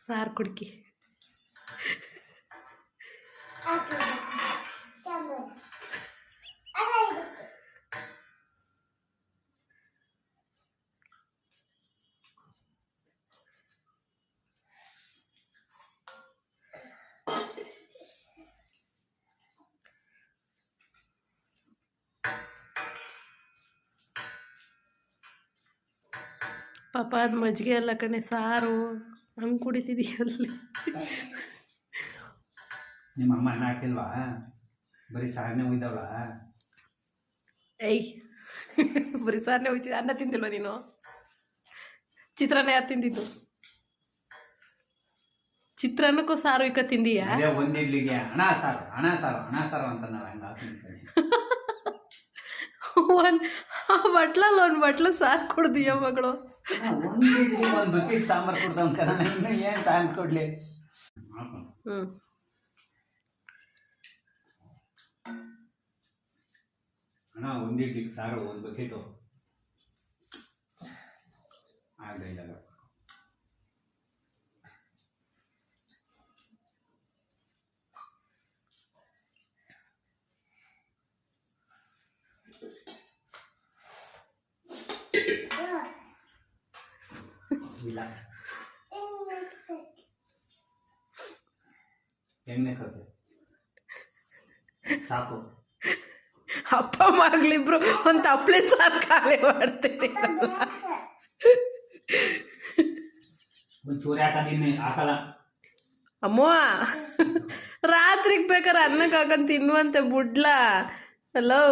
ಸಾರು ಕುಡ್ಕಿ. ಪಾಪ ಅದು ಮಜ್ಜಿಗೆ ಅಲ್ಲ ಕಣೆ, ಸಾರು ಹಂಗೆ ಕುಡಿತಿದೀಯಲ್ಲಿ. ನಿಮ್ಮ ಅಮ್ಮ ಅನ್ನ ಹಾಕಿಲ್ವಾ? ಬರೀ ಸಾರನೇ ಒಯ್ದವಳ? ಏಯ್, ಬರೀ ಸಾರನೇ ಹೋಯ್ತಿದ್ದೆ. ಅನ್ನ ತಿಂದಿಲ್ವ ನೀನು? ಚಿತ್ರಾನ್ನ ಯಾರು ತಿಂದಿದ್ದು? ಚಿತ್ರಾನ್ನಕ್ಕೂ ಸಾರು ಇಕ್ಕ ತಿಂದೀಯಾ? ಒಂದು ಇಡ್ಲಿಗೆ ಹಣ ಸಾರು ಹಣ ಸಾರು ಹಣ ಸಾರು ಅಂತ ನಾವು ಹಂಗೆ ಹಾಕ್ತೀನಿ. ಬಟ್ಲಲ್ಲಿ ಒಂದು ಬಟ್ಲು ಸಾರು ಕೊಡ್ದೀಯ ಮಗಳು. ಒಂದು ಇಡ್ಲಿ ಒಂದು ಬಕೆಟ್ ಸಾಂಬಾರು ಕೊಡ್ತಾವ. ಇನ್ನು ಏನು ಸಾಂಬಾರು ಕೊಡ್ಲಿ? ಅಣ್ಣ ಒಂದು ಇಡ್ಲಿಗೆ ಸಾರು ಒಂದು ಬಕೆಟು ಆಗಲಿಲ್ಲ. ಇಲ್ಲ ಎಣ್ಣೆ ಕತೆ ಸಾಕು. ಅಪ್ಪ ಮಗಳಿಬ್ರು ಒಂದು ತಪ್ಪಲೆ ಸಾರು ಖಾಲಿ ಮಾಡ್ತೀನಿ. ಒಂಚೂರು ಹಾಕದೀನಿ ಹಾಕಲ್ಲ. ಅಮ್ಮ ರಾತ್ರಿಗೆ ಬೇಕಾದ್ರೆ ಅನ್ನಕ್ಕೆ ಹಾಕೊಂಡು ತಿನ್ನುವಂತೆ ಬಿಡ್ಲಾ. ಹಲೋ.